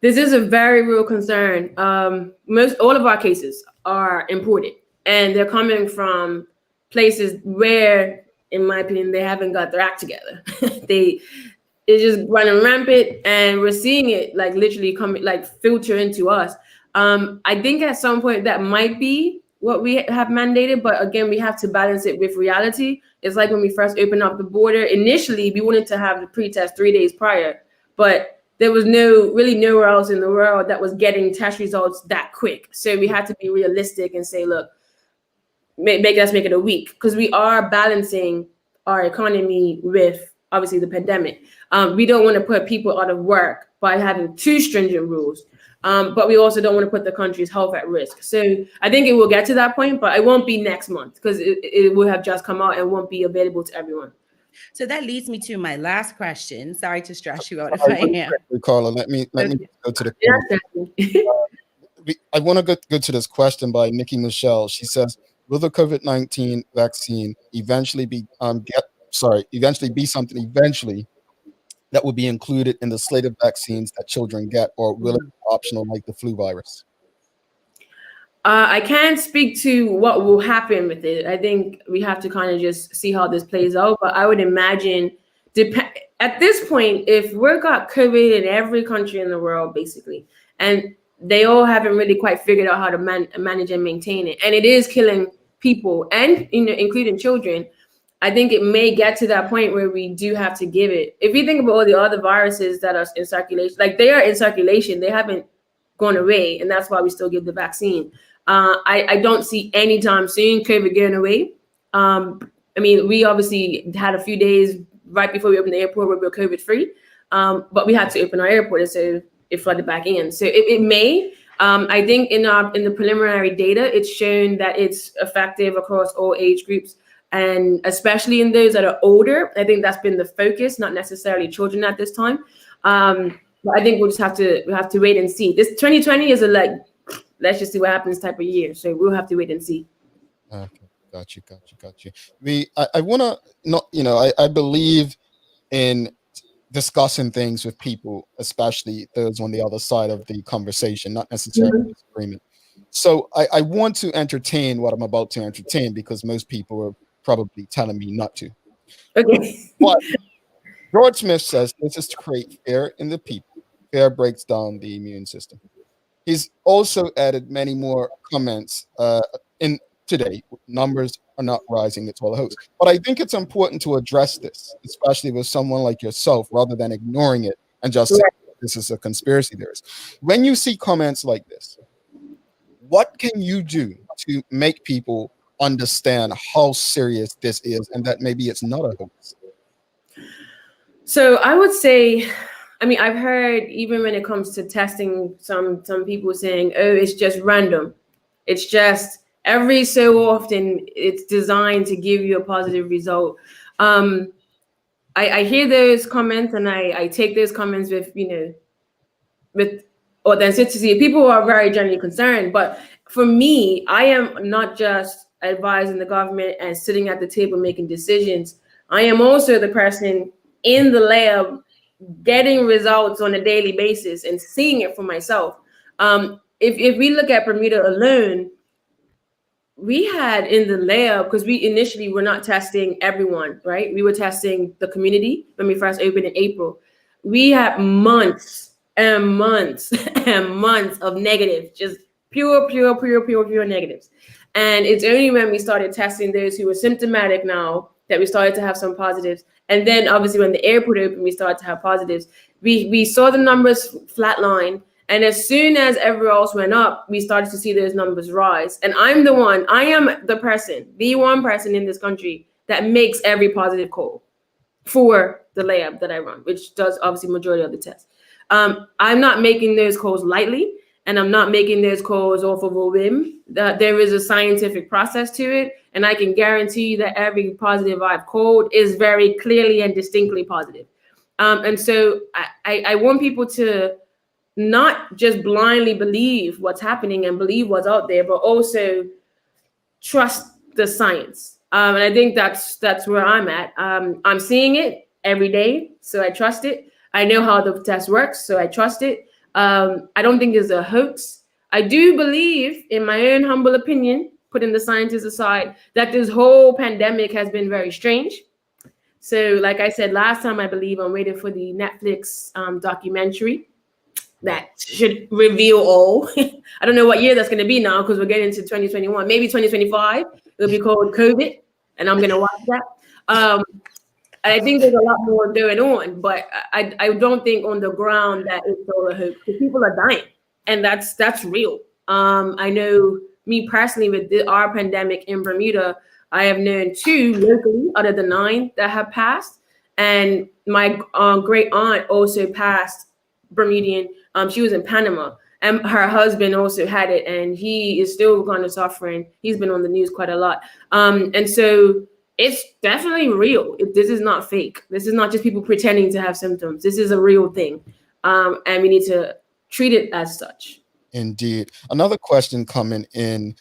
This is a very real concern. All of our cases are imported, and they're coming from places where, in my opinion, they haven't got their act together. It's just running rampant, and we're seeing it like literally filter into us. I think at some point that might be what we have mandated, but again, we have to balance it with reality. It's like when we first opened up the border. Initially, we wanted to have the pre-test 3 days prior, but there was really nowhere else in the world that was getting test results that quick. So we had to be realistic and say, look, let's make it a week, because we are balancing our economy with obviously the pandemic. We don't want to put people out of work by having too stringent rules, but we also don't want to put the country's health at risk. So I think it will get to that point, but it won't be next month because it will have just come out and won't be available to everyone. So that leads me to my last question. Sorry to stress you out if I am. Carla, let me go to the I want to go to this question by Nikki Michelle. She says, will the COVID-19 vaccine eventually be something that will be included in the slate of vaccines that children get, or will it be optional like the flu virus? I can't speak to what will happen with it. I think we have to kind of just see how this plays out. But I would imagine, at this point, if we've got COVID in every country in the world, basically, and they all haven't really quite figured out how to manage and maintain it, and it is killing people, and including children, I think it may get to that point where we do have to give it. If you think about all the other viruses that are in circulation, like they are in circulation, they haven't gone away, and that's why we still give the vaccine. I don't see anytime soon COVID going away. I mean, we obviously had a few days right before we opened the airport where we were COVID free, but we had to open our airport, and so it flooded back in. So it may. I think in the preliminary data, it's shown that it's effective across all age groups, and especially in those that are older. I think that's been the focus, not necessarily children at this time. But I think we have to wait and see. This 2020 is let's just see what happens type of year. So we'll have to wait and see. Okay, got you. I want to I believe in discussing things with people, especially those on the other side of the conversation, not necessarily disagreement. So I want to entertain what I'm about to entertain because most people are probably telling me not to. Okay. But George Smith says this is to create fear in the people. Fear breaks down the immune system. He's also added many more comments in today. Numbers are not rising, it's all a hoax. But I think it's important to address this, especially with someone like yourself, rather than ignoring it and just saying this is a conspiracy theorist. When you see comments like this, what can you do to make people understand how serious this is and that maybe it's not a hoax? So I would say, I mean, I've heard even when it comes to testing, some people saying, oh, it's just random. It's just Every so often, it's designed to give you a positive result. I hear those comments and I take those comments with, with authenticity. People are very genuinely concerned, but for me, I am not just advising the government and sitting at the table making decisions. I am also the person in the lab getting results on a daily basis and seeing it for myself. If we look at Bermuda alone, we had in the lab, because we initially were not testing everyone, right? We were testing the community when we first opened in April. We had months and months and months of negatives, just pure negatives. And it's only when we started testing those who were symptomatic now that we started to have some positives. And then obviously when the airport opened, we started to have positives. We saw the numbers flatline. And as soon as everyone else went up, we started to see those numbers rise. And I am the one one person in this country that makes every positive call for the lab that I run, which does obviously majority of the tests. I'm not making those calls lightly, and I'm not making those calls off of a whim. There is a scientific process to it, and I can guarantee you that every positive I've called is very clearly and distinctly positive. And so I want people to not just blindly believe what's happening and believe what's out there, but also trust the science. And I think that's where I'm at. I'm seeing it every day, so I trust it. I know how the test works, so I trust it. I don't think it's a hoax. I do believe, in my own humble opinion, putting the scientists aside, that this whole pandemic has been very strange. So like I said last time, I believe I'm waiting for the Netflix documentary that should reveal all. I don't know what year that's going to be now, because we're getting into 2021, maybe 2025. It'll be called COVID, and I'm going to watch that. I think there's a lot more going on, but I don't think on the ground that it's all a hoax, because people are dying, and that's real. I know me personally with our pandemic in Bermuda, I have known 2 locally out of the 9 that have passed, and my great aunt also passed, Bermudian. She was in Panama, and her husband also had it, and he is still kind of suffering. He's been on the news quite a lot. And so it's definitely real. This is not fake. This is not just people pretending to have symptoms. This is a real thing. And we need to treat it as such. Indeed. Another question coming in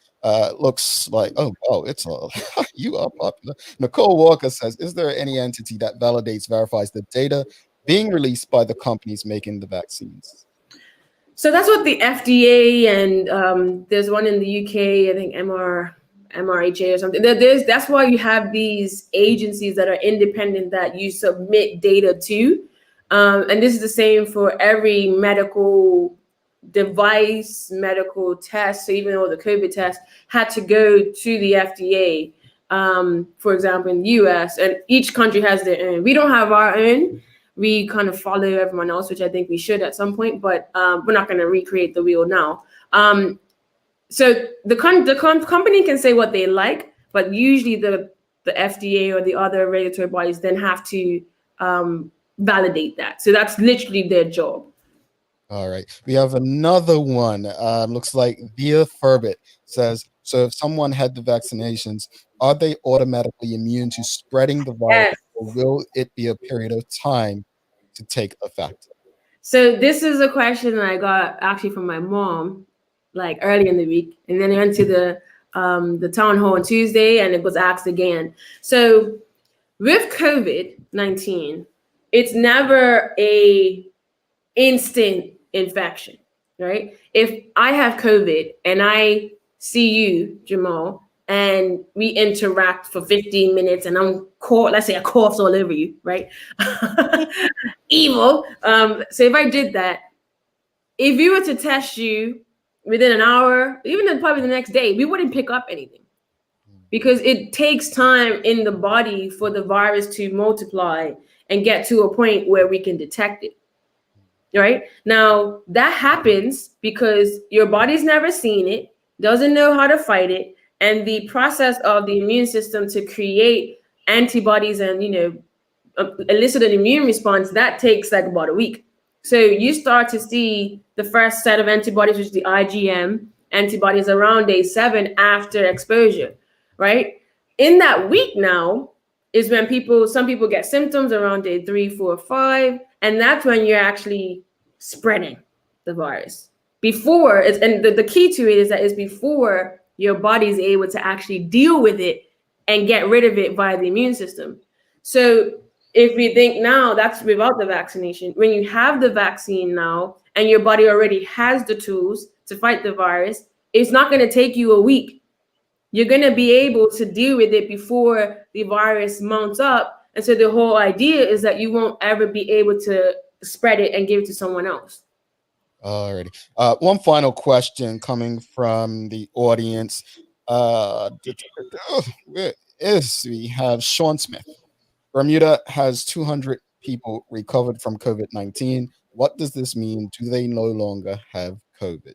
looks like, it's all you are popular. Nicole Walker says, is there any entity that validates, verifies the data being released by the companies making the vaccines? So that's what the FDA and there's one in the UK, I think MRHA or something. That's why you have these agencies that are independent that you submit data to. And this is the same for every medical device, medical test. So even though the COVID test had to go to the FDA, for example, in the US, and each country has their own. We don't have our own. We kind of follow everyone else, which I think we should at some point, but we're not going to recreate the wheel now. So the company can say what they like, but usually the FDA or the other regulatory bodies then have to validate that. So that's literally their job. All right. We have another one. Looks like Via Furbit says, so if someone had the vaccinations, are they automatically immune to spreading the virus, or will it be a period of time to take effect? So this is a question that I got actually from my mom, like early in the week, and then I went to the town hall on Tuesday, and it was asked again. So with COVID-19, it's never a instant infection, right? If I have COVID and I see you, Jamal, and we interact for 15 minutes and let's say I coughed all over you, right? Evil. So if I did that, if we were to test you within an hour, even probably the next day, we wouldn't pick up anything, because it takes time in the body for the virus to multiply and get to a point where we can detect it. Right? Now, that happens because your body's never seen it, doesn't know how to fight it, and the process of the immune system to create antibodies and, elicit an immune response, that takes like about a week. So you start to see the first set of antibodies, which is the IgM, antibodies around day 7 after exposure, right? In that week now is when some people get symptoms around day 3, 4, 5, and that's when you're actually spreading the virus. Before it's, and the key to it is that it's before your body is able to actually deal with it and get rid of it via the immune system. So if we think now, that's without the vaccination. When you have the vaccine now and your body already has the tools to fight the virus, it's not going to take you a week. You're going to be able to deal with it before the virus mounts up. And so the whole idea is that you won't ever be able to spread it and give it to someone else. Alrighty. One final question coming from the audience. We have Sean Smith. Bermuda has 200 people recovered from COVID-19. What does this mean? Do they no longer have COVID-19?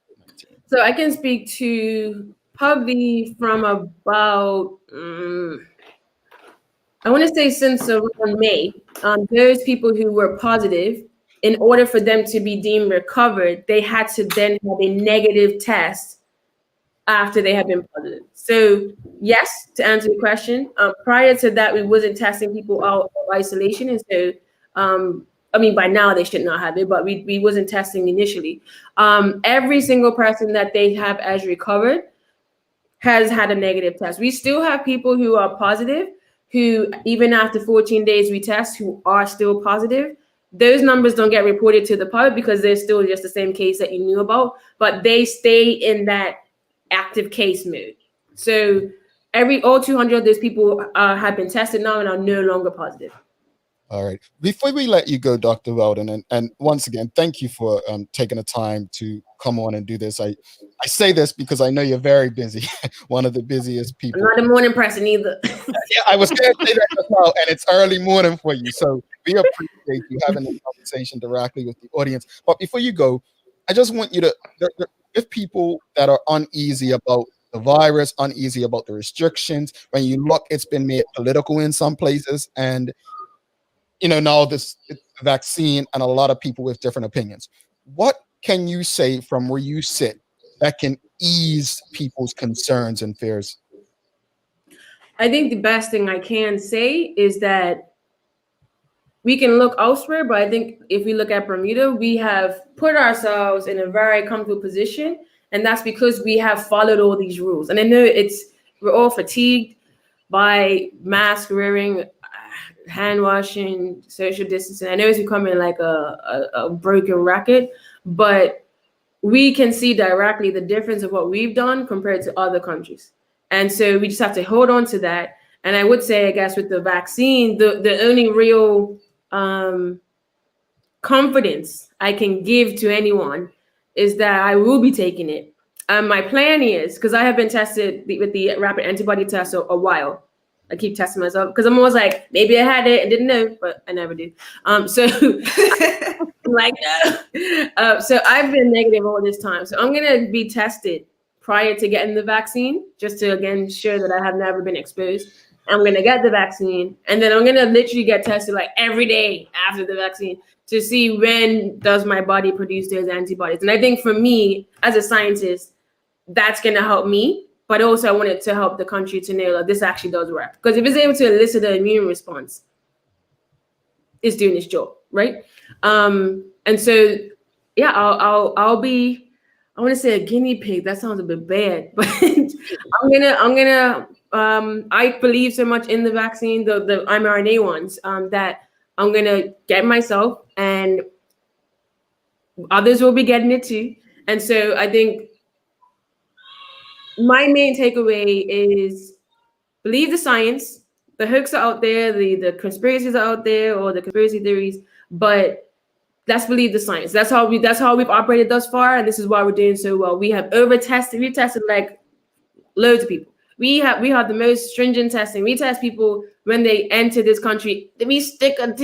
So I can speak to probably from about, I want to say since around May, those people who were positive, in order for them to be deemed recovered, they had to then have a negative test after they had been positive. So yes, to answer the question, prior to that, we wasn't testing people out of isolation. And so, I mean, by now they should not have it, but we wasn't testing initially. Every single person that they have as recovered has had a negative test. We still have people who are positive, who even after 14 days we test, who are still positive. Those numbers don't get reported to the public because they're still just the same case that you knew about, but they stay in that active case mode. So all 200 of those people have been tested now and are no longer positive. All right. Before we let you go, Dr. Weldon, and once again, thank you for taking the time to come on and do this. I say this because I know you're very busy, one of the busiest people. I'm not a morning person either. Yeah, I was going to say that as well, and it's early morning for you. So we appreciate you having this conversation directly with the audience. But before you go, I just want you to, if people that are uneasy about the virus, uneasy about the restrictions, when you look, it's been made political in some places, and now this vaccine and a lot of people with different opinions. What can you say from where you sit that can ease people's concerns and fears? I think the best thing I can say is that we can look elsewhere, but I think if we look at Bermuda, we have put ourselves in a very comfortable position, and that's because we have followed all these rules. And I know we're all fatigued by mask wearing, hand washing, social distancing. I know it's becoming like a broken record, but we can see directly the difference of what we've done compared to other countries. And so we just have to hold on to that. And I would say, I guess, with the vaccine, the only real confidence I can give to anyone is that I will be taking it. My plan is, because I have been tested with the rapid antibody test a while. I keep testing myself because I'm always like, maybe I had it and didn't know, but I never do. So like, so I've been negative all this time. So I'm going to be tested prior to getting the vaccine, just to, again, show that I have never been exposed. I'm going to get the vaccine, and then I'm going to literally get tested like every day after the vaccine to see when does my body produce those antibodies. And I think for me, as a scientist, that's going to help me. But also I wanted to help the country to know that this actually does work. Because if it's able to elicit an immune response, it's doing its job, right? And so, yeah, I'll be, I want to say a guinea pig. That sounds a bit bad, but I believe so much in the vaccine, the mRNA ones, that I'm going to get myself, and others will be getting it too. And so I think my main takeaway is believe the science. The hoax are out there, the conspiracies are out there, or the conspiracy theories, but let's believe the science. That's how we've operated thus far, and this is why we're doing so well. We have we've tested like loads of people. We have the most stringent testing. We test people when they enter this country. We stick a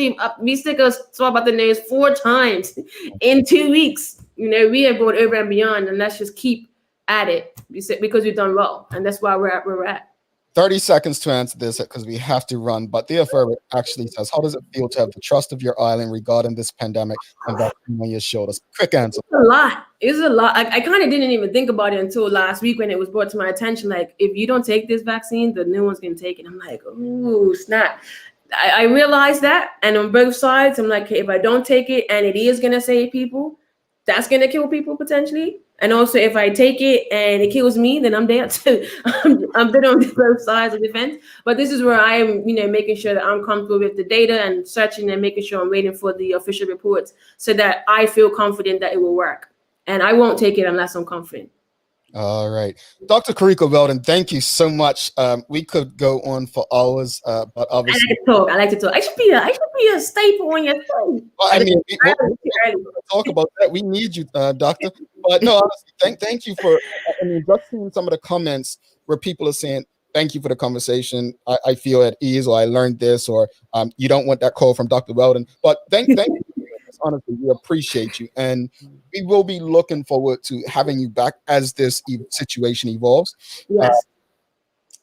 swab up the nose 4 times in 2 weeks. We have gone over and beyond, and let's just keep at it because we've done well, and that's why we're at where we're at. 30 seconds to answer this because we have to run. But Thea Ferber actually says, how does it feel to have the trust of your island regarding this pandemic and vaccine on your shoulders? Quick answer. A lot. it's a lot. I kind of didn't even think about it until last week when it was brought to my attention. Like, if you don't take this vaccine, the new one's gonna take it. I'm like, ooh, snap. I realized that, and on both sides, I'm like, hey, if I don't take it and it is gonna save people, that's gonna kill people potentially. And also, if I take it and it kills me, then I'm dead too. I'm been on both sides of the fence. But this is where I am, making sure that I'm comfortable with the data and searching and making sure I'm waiting for the official reports so that I feel confident that it will work. And I won't take it unless I'm confident. All right. Dr. Carika Weldon, thank you so much. We could go on for hours, but obviously I like to talk. I should be a staple on your show. Well, I mean, we'll talk about that. We need you, Doctor. But no, honestly, thank you for. I mean, just seeing some of the comments where people are saying, "Thank you for the conversation. I feel at ease," or "I learned this," or "You don't want that call from Dr. Weldon." But thank you. Honestly, we appreciate you, and we will be looking forward to having you back as this situation evolves. Yes.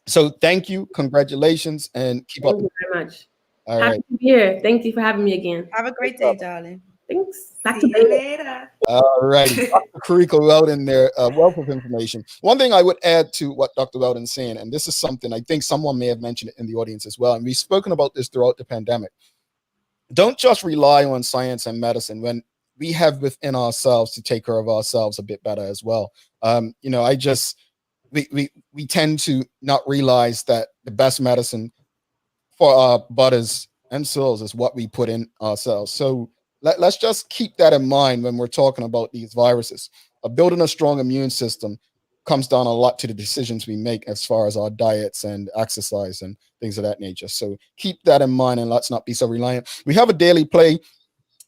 So thank you, congratulations, and keep up. Thank you very much. All Happy right. to be here. Thank you for having me again. Have a great day, darling. Thanks. Back See to you later. All right, Dr. Carika Weldon there, a wealth of information. One thing I would add to what Dr. Weldon's saying, and this is something I think someone may have mentioned it in the audience as well, and we've spoken about this throughout the pandemic. Don't just rely on science and medicine when we have within ourselves to take care of ourselves a bit better as well. We tend to not realize that the best medicine for our bodies and souls is what we put in ourselves. So let's just keep that in mind when we're talking about these viruses. Building a strong immune system comes down a lot to the decisions we make as far as our diets and exercise and things of that nature. So keep that in mind and let's not be so reliant. We have a daily play.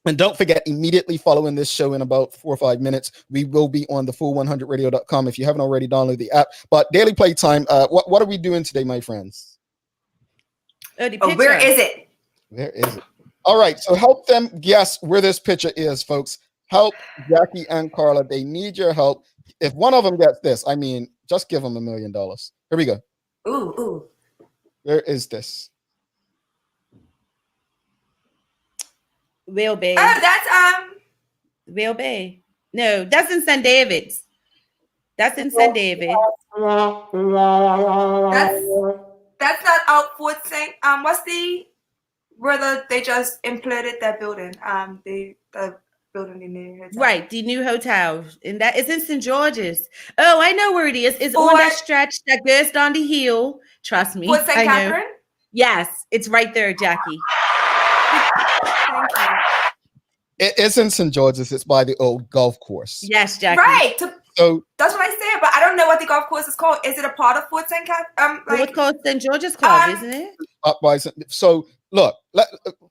And don't forget, immediately following this show in about 4 or 5 minutes, we will be on the full100radio.com if you haven't already downloaded the app. But daily playtime, what are we doing today, my friends? Where is it? Where is it? All right, so help them guess where this picture is, folks. Help Jackie and Carla. They need your help. If one of them gets this, I mean, just give them $1 million. Here we go. Ooh. Where is this? Whale Bay. Oh, that's Whale Bay. No, that's in St. David's. That's in St. David. That's not out Fort St. What's where they just imploded that building? The building in the hotel. Right, the new hotel, and that is in St. George's. Oh, I know where it is. It's on that stretch that goes down the hill. Trust me. Fort St. Catherine? Yes, it's right there, Jackie. Thank you. It's in St. George's. It's by the old golf course. Yes, Jackie. Right. So that's what I said, but I don't know what the golf course is called. Is it a part of Fort St. Catherine? It's called St. George's Club, isn't it? Up by so look,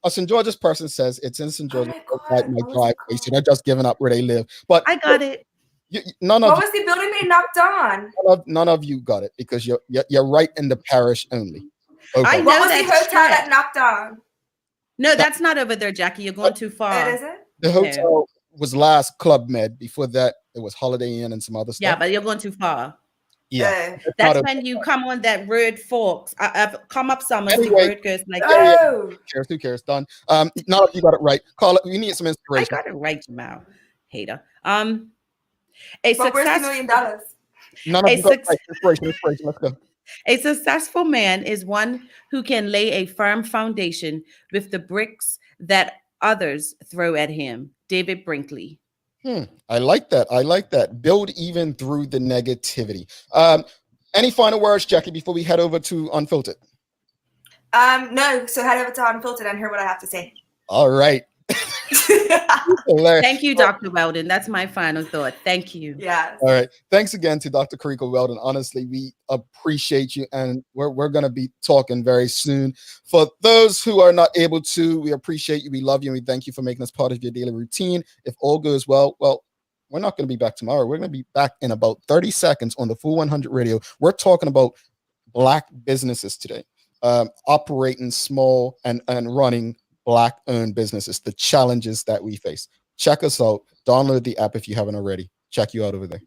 a St. George's person says it's in St. George's. Like my driveway, so they're just giving up where they live. But I got it. What was the building they knocked down? None of you got it because you're right in the parish only. Okay. I know what was the hotel that knocked down? No, that's not over there, Jackie. You're going too far. It isn't? The hotel was last Club Med. Before that, it was Holiday Inn and some other stuff. Yeah, but you're going too far. Yeah. That's when you come on that road forks. I've come up some anyway, the road goes like that. Who cares? Done. None of you got it right. Carla, we need some inspiration. I got it right, Jamal. Hater. Where's the $1 million? None of you got it right. Inspiration. Let's go. A successful man is one who can lay a firm foundation with the bricks that others throw at him. David Brinkley. I like that. Build even through the negativity. Any final words, Jackie, before we head over to Unfiltered? No. So head over to Unfiltered and hear what I have to say. All right. Thank you, Dr. Weldon. That's my final thought. Thank you. Yeah. All right. Thanks again to Dr. Carika Weldon. Honestly, we appreciate you, and we're going to be talking very soon. For those who are not able to, we appreciate you. We love you, and we thank you for making us part of your daily routine. If all goes well, we're not going to be back tomorrow. We're going to be back in about 30 seconds on the Full 100 Radio. We're talking about Black businesses today, operating small and running Black-owned businesses, the challenges that we face. Check us out. Download the app if you haven't already. Check you out over there.